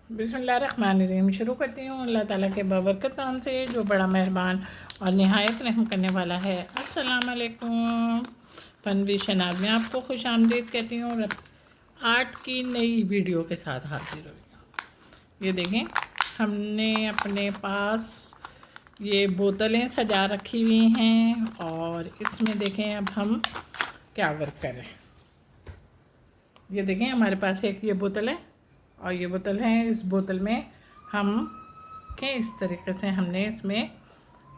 बिस्मिल्लाहिर्रहमानिर्रहीम। शुरू करती हूँ अल्लाह ताला के बाबरकत नाम से जो बड़ा मेहरबान और नहायत रहम करने वाला है। अस्सलाम वालेकुम। फनवी शनाब में आपको खुश आमदीद कहती हूँ। आर्ट की नई वीडियो के साथ हाजिर हुई। ये देखें, हमने अपने पास ये बोतलें सजा रखी हुई हैं और इसमें देखें अब हम क्या वर्क करें। ये देखें, हमारे पास एक ये बोतल है और ये बोतल है। इस बोतल में हम के इस तरीके से हमने इसमें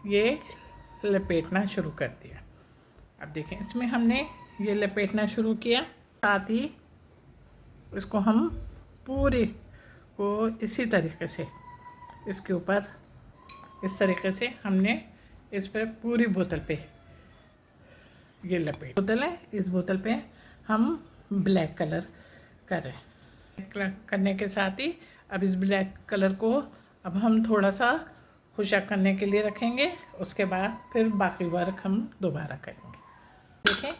ये लपेटना शुरू कर दिया। अब देखें, इसमें हमने ये लपेटना शुरू किया, साथ ही इसको हम पूरे को इसी तरीके से इसके ऊपर इस तरीके से हमने इस पर पूरी बोतल पे ये लपेट बोतल है। इस बोतल पे हम ब्लैक कलर करें। करने के साथ ही अब इस ब्लैक कलर को अब हम थोड़ा सा खुशक करने के लिए रखेंगे। उसके बाद फिर बाकी वर्क हम दोबारा करेंगे। देखें,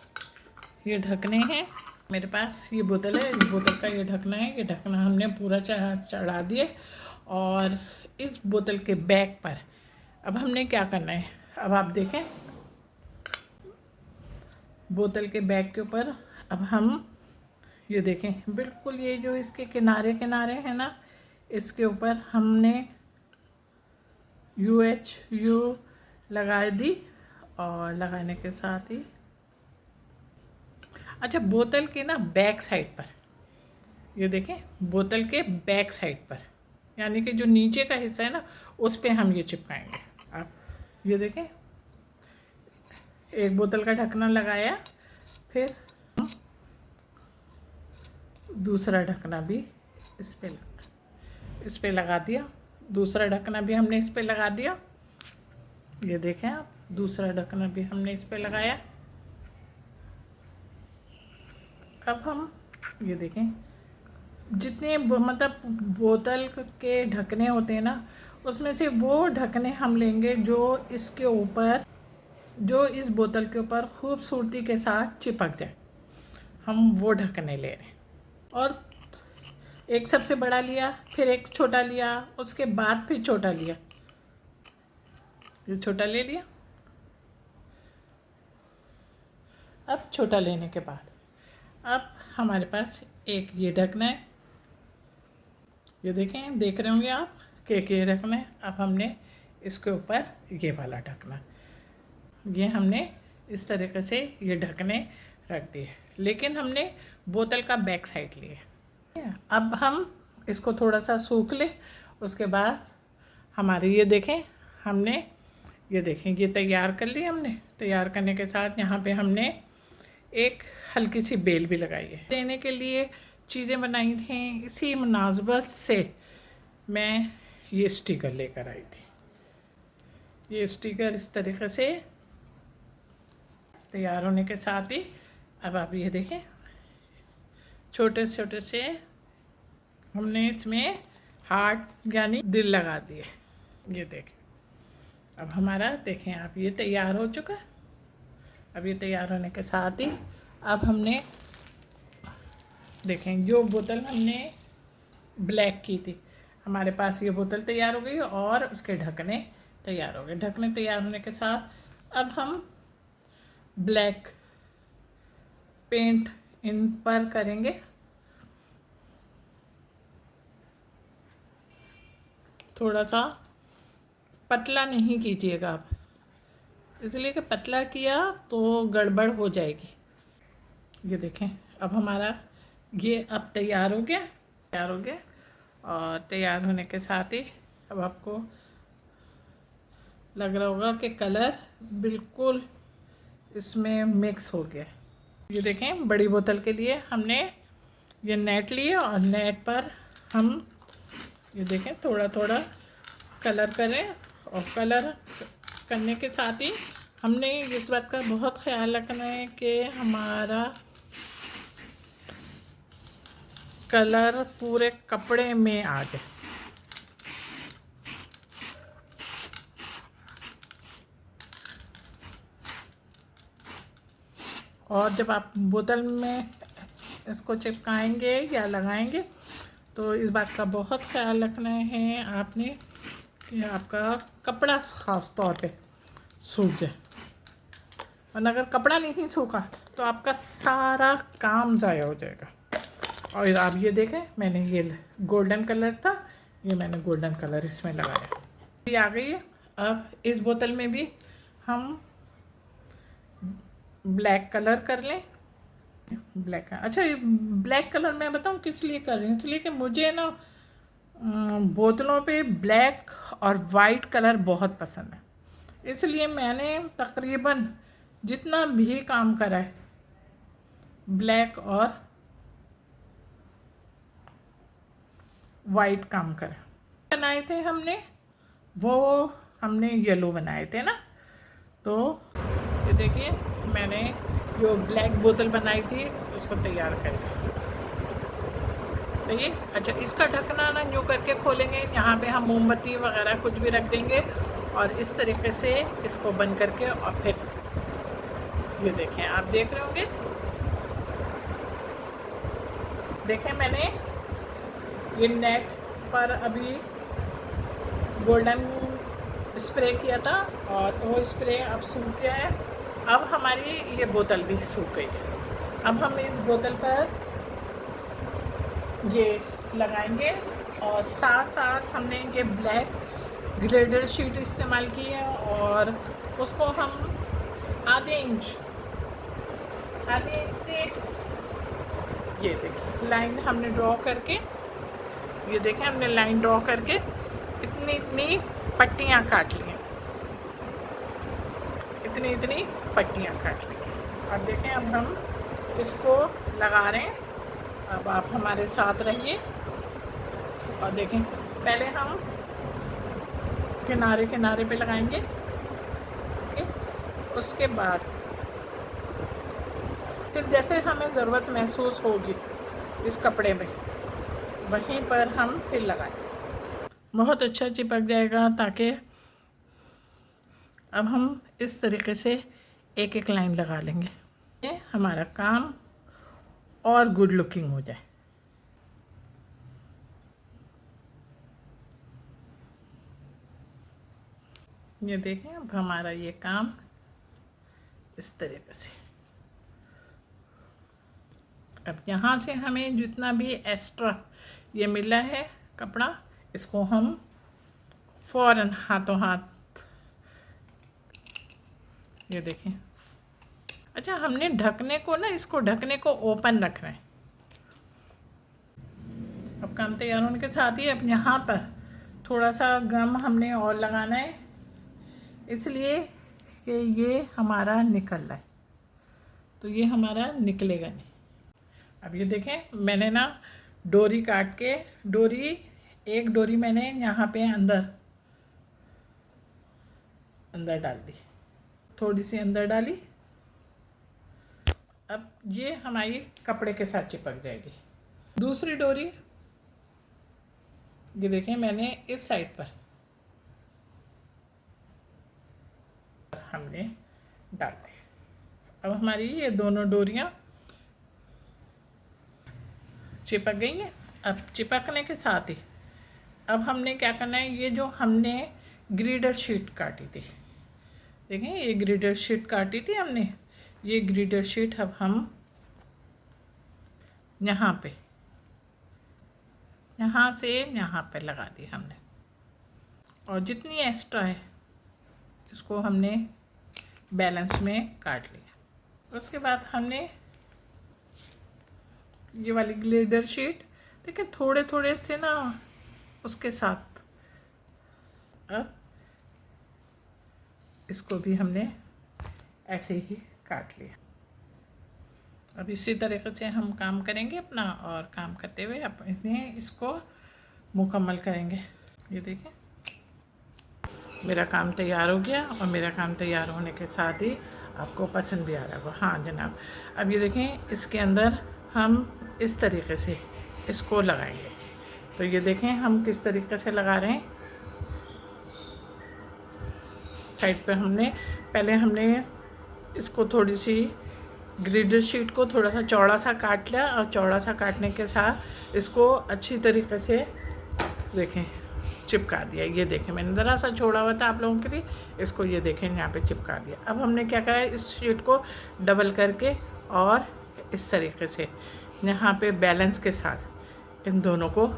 ये ढकने हैं मेरे पास। ये बोतल है, इस बोतल का ये ढकना है। ये ढकना हमने पूरा चढ़ा दिए और इस बोतल के बैक पर अब हमने क्या करना है। अब आप देखें, बोतल के बैक के ऊपर अब हम ये देखें, बिल्कुल ये जो इसके किनारे किनारे हैं ना, इसके ऊपर हमने यू लगा दी और लगाने के साथ ही अच्छा, बोतल के ना बैक साइड पर ये देखें, बोतल के बैक साइड पर यानी कि जो नीचे का हिस्सा है ना, उस पे हम ये चिपकाएंगे। आप ये देखें, एक बोतल का ढक्कन लगाया, फिर दूसरा ढक्कना भी इस पे लगा दिया। दूसरा ढक्कना भी हमने इस पे लगा दिया। ये देखें आप, दूसरा ढक्कना भी हमने इस पे लगाया। अब हम ये देखें, जितने मतलब बोतल के ढकने होते हैं ना, उसमें से वो ढकने हम लेंगे जो इसके ऊपर, जो इस बोतल के ऊपर खूबसूरती के साथ चिपक जाए। हम वो ढकने ले रहे हैं और एक सबसे बड़ा लिया, फिर एक छोटा लिया, उसके बाद फिर छोटा लिया। ये छोटा ले लिया। अब छोटा लेने के बाद अब हमारे पास एक ये ढकना है। ये देखें, देख रहे होंगे आप कि ये ढकना है। अब हमने इसके ऊपर ये वाला ढकना, ये हमने इस तरीके से ये ढकने रख दिए, लेकिन हमने बोतल का बैक साइड लिए। अब हम इसको थोड़ा सा सूख ले, उसके बाद हमारे ये देखें, हमने ये देखें ये तैयार कर लिया। हमने तैयार करने के साथ यहाँ पे हमने एक हल्की सी बेल भी लगाई है। देने के लिए चीज़ें बनाई थी, इसी मुनासबत से मैं ये स्टिकर लेकर आई थी। ये स्टिकर इस तरीके से तैयार होने के साथ ही अब आप ये देखें, छोटे छोटे से हमने इसमें हार्ट यानी दिल लगा दिए। ये देखें, अब हमारा देखें आप, ये तैयार हो चुका है। अब ये तैयार होने के साथ ही अब हमने देखें, जो बोतल हमने ब्लैक की थी, हमारे पास ये बोतल तैयार हो गई और उसके ढकने तैयार हो गए। ढकने तैयार होने के साथ अब हम ब्लैक पेंट इन पर करेंगे। थोड़ा सा पतला नहीं कीजिएगा आप, इसलिए कि पतला किया तो गड़बड़ हो जाएगी। ये देखें, अब हमारा ये अब तैयार हो गया और तैयार होने के साथ ही अब आपको लग रहा होगा कि कलर बिल्कुल इसमें मिक्स हो गया। ये देखें, बड़ी बोतल के लिए हमने ये नेट लिए और नेट पर हम ये देखें थोड़ा थोड़ा कलर करें और कलर करने के साथ ही हमने इस बात का बहुत ख्याल रखना है कि हमारा कलर पूरे कपड़े में आ जाए। और जब आप बोतल में इसको चिपकाएंगे या लगाएंगे तो इस बात का बहुत ख्याल रखना है आपने कि आपका कपड़ा ख़ास तौर पे सूख जाए, वरना अगर कपड़ा नहीं सूखा तो आपका सारा काम ज़ाया हो जाएगा। और आप ये देखें, मैंने ये गोल्डन कलर था, ये मैंने गोल्डन कलर इसमें लगाया, ये आ गई है। अब इस बोतल में भी हम ब्लैक कलर कर लें। ब्लैक, अच्छा ये ब्लैक कलर मैं बताऊँ किस लिए कर रही हूँ, इसलिए कि मुझे ना बोतलों पे ब्लैक और वाइट कलर बहुत पसंद है, इसलिए मैंने तकरीबन जितना भी काम करा है ब्लैक और वाइट काम करा। बनाए थे हमने, वो हमने येलो बनाए थे ना। तो ये देखिए मैंने जो ब्लैक बोतल बनाई थी उसको तैयार कर लिया। तो ये अच्छा, इसका ढकना ना यूँ करके खोलेंगे, यहाँ पे हम मोमबत्ती वगैरह कुछ भी रख देंगे और इस तरीके से इसको बंद करके, और फिर ये देखें, आप देख रहे होंगे, देखें मैंने ये नेट पर अभी गोल्डन स्प्रे किया था और वो स्प्रे अब सूख गया है। अब हमारी ये बोतल भी सूख गई है। अब हम इस बोतल पर ये लगाएंगे और साथ साथ हमने ये ब्लैक ग्रेडेड शीट इस्तेमाल की है और उसको हम आधे इंच से ये देखिए लाइन हमने ड्रॉ करके, ये देखें हमने लाइन ड्रॉ करके इतनी पट्टियाँ काट ली हैं, इतनी पट्टियाँ काट ली हैं। अब देखें, अब हम इसको लगा रहे हैं। अब आप हमारे साथ रहिए और देखें, पहले हम किनारे किनारे पे लगाएंगे, उसके बाद फिर जैसे हमें ज़रूरत महसूस होगी इस कपड़े में वहीं पर हम फिर लगाएं, बहुत अच्छा चिपक जाएगा। ताकि अब हम इस तरीके से एक एक लाइन लगा लेंगे, ये हमारा काम और गुड लुकिंग हो जाए। ये देखें, अब हमारा ये काम इस तरीके से। अब यहाँ से हमें जितना भी एक्स्ट्रा ये मिला है कपड़ा, इसको हम फ़ौरन हाथों हाथ, ये देखें। अच्छा, हमने ढकने को ना, इसको ढकने को ओपन रखना है। अब काम तैयार होने के साथ ही अब यहाँ पर थोड़ा सा गम हमने और लगाना है, इसलिए कि ये हमारा निकल रहा है, तो ये हमारा निकलेगा नहीं। अब ये देखें, मैंने ना डोरी काट के, एक डोरी मैंने यहाँ पे अंदर डाल दी, थोड़ी सी अंदर डाली। अब ये हमारी कपड़े के साथ चिपक जाएगी। दूसरी डोरी ये देखें मैंने इस साइड पर हमने डाल दी। अब हमारी ये दोनों डोरियाँ चिपक गई हैं। अब चिपकने के साथ ही अब हमने क्या करना है, ये जो हमने ग्रीडर शीट काटी थी, देखें ये ग्रीडर शीट काटी थी हमने, ये ग्रीडर शीट अब हम यहाँ से यहाँ पे लगा दी हमने, और जितनी एक्स्ट्रा है इसको हमने बैलेंस में काट लिया। उसके बाद हमने ये वाली ग्लिडर शीट, देखिए थोड़े थोड़े से ना उसके साथ, अब इसको भी हमने ऐसे ही काट लिया। अब इसी तरीके से हम काम करेंगे अपना, और काम करते हुए अपने इसको मुकम्मल करेंगे। ये देखें मेरा काम तैयार हो गया, और मेरा काम तैयार होने के साथ ही आपको पसंद भी आ रहा होगा। हाँ जनाब, अब ये देखें इसके अंदर हम इस तरीके से इसको लगाएंगे। तो ये देखें हम किस तरीके से लगा रहे हैं। साइड पे पहले हमने इसको थोड़ी सी ग्लिडर शीट को थोड़ा सा चौड़ा सा काट लिया, और चौड़ा सा काटने के साथ इसको अच्छी तरीके से देखें चिपका दिया। ये देखें मैंने ज़रा सा छोड़ा हुआ था आप लोगों के लिए, इसको ये देखें यहाँ पे चिपका दिया। अब हमने क्या करा है, इस शीट को डबल करके और इस तरीके से यहाँ पे बैलेंस के साथ इन दोनों को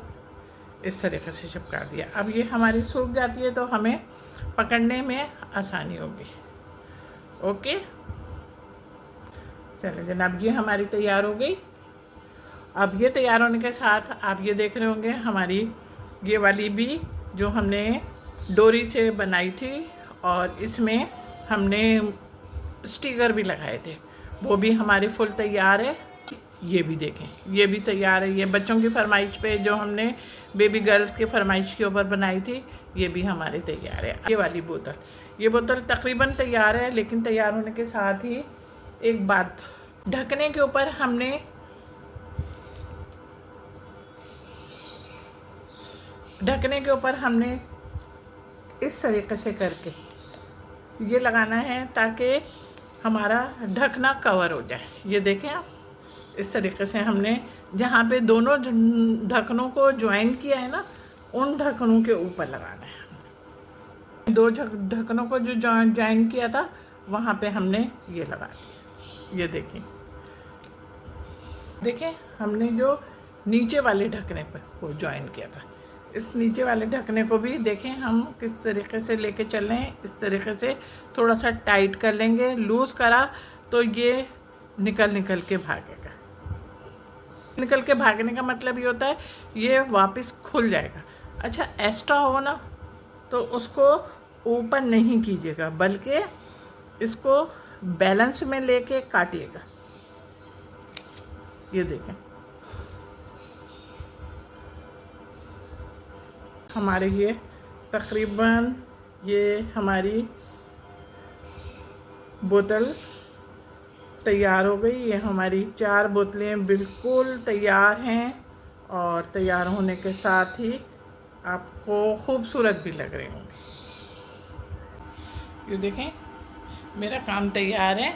इस तरीके से चिपका दिया। अब ये हमारी सूख जाती है तो हमें पकड़ने में आसानी होगी। ओके चलो जनाब, ये हमारी तैयार हो गई। अब ये तैयार होने के साथ आप ये देख रहे होंगे हमारी ये वाली भी जो हमने डोरी से बनाई थी और इसमें हमने स्टिकर भी लगाए थे, वो भी हमारी फुल तैयार है। ये भी देखें, ये भी तैयार है। ये बच्चों की फरमाइश पे जो हमने बेबी गर्ल्स की फरमाइश के ऊपर बनाई थी, ये भी हमारी तैयार है। ये वाली बोतल, ये बोतल तकरीबन तैयार है, लेकिन तैयार होने के साथ ही एक बात, ढकने के ऊपर हमने इस तरीके से करके ये लगाना है ताकि हमारा ढकना कवर हो जाए। ये देखें आप, इस तरीके से हमने जहाँ पे दोनों ढक्कनों को ज्वाइन किया है ना, उन ढक्कनों के ऊपर लगाना है। दो ढक्कनों को जो ज्वाइन किया था वहाँ पे हमने ये लगा दिया। ये देखें हमने जो नीचे वाले ढकने पर वो ज्वाइन किया था, इस नीचे वाले ढकने को भी देखें हम किस तरीके से लेके चल रहे हैं। इस तरीके से थोड़ा सा टाइट कर लेंगे, लूज़ करा तो ये निकल के भागेगा। निकल के भागने का मतलब ये होता है ये वापस खुल जाएगा। अच्छा एक्स्ट्रा हो ना तो उसको ऊपर नहीं कीजिएगा, बल्कि इसको बैलेंस में लेके काटिएगा। ये देखें हमारे ये तकरीबन ये हमारी बोतल तैयार हो गई। ये हमारी 4 बोतलें बिल्कुल तैयार हैं और तैयार होने के साथ ही आपको खूबसूरत भी लग रही होंगी। ये देखें मेरा काम तैयार है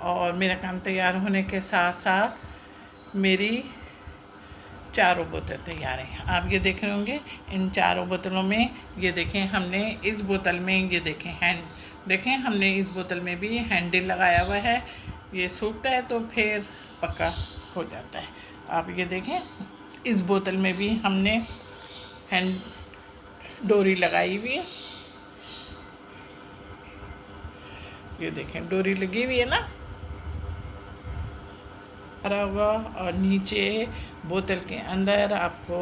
और मेरा काम तैयार होने के साथ साथ मेरी चारों बोतल तैयार हैं। आप ये देख रहे होंगे इन चारों बोतलों में, ये देखें हमने इस बोतल में ये देखें हमने इस बोतल में भी हैंडल लगाया हुआ है। ये सूखता है तो फिर पक्का हो जाता है। आप ये देखें इस बोतल में भी हमने डोरी लगाई हुई है। ये देखें डोरी लगी हुई है ना, भरा हुआ, और नीचे बोतल के अंदर आपको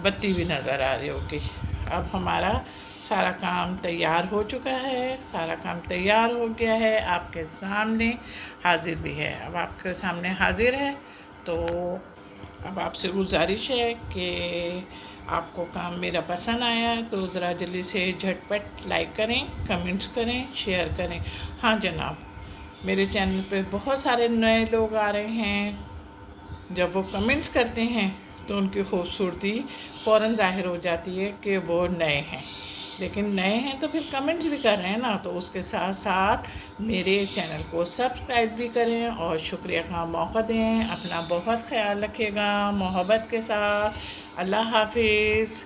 बत्ती भी नज़र आ रही होगी। अब हमारा सारा काम तैयार हो चुका है, सारा काम तैयार हो गया है, आपके सामने हाजिर भी है। अब आपके सामने हाजिर है तो अब आपसे गुजारिश है कि आपको काम मेरा पसंद आया तो ज़रा जल्दी से झटपट लाइक करें, कमेंट्स करें, शेयर करें। हाँ जनाब, मेरे चैनल पे बहुत सारे नए लोग आ रहे हैं, जब वो कमेंट्स करते हैं तो उनकी खूबसूरती फ़ौरन ज़ाहिर हो जाती है कि वो नए हैं। लेकिन नए हैं तो फिर कमेंट्स भी कर रहे हैं ना, तो उसके साथ साथ मेरे चैनल को सब्सक्राइब भी करें और शुक्रिया का मौका दें। अपना बहुत ख्याल रखिएगा मोहब्बत के साथ। अल्लाह हाफिज़।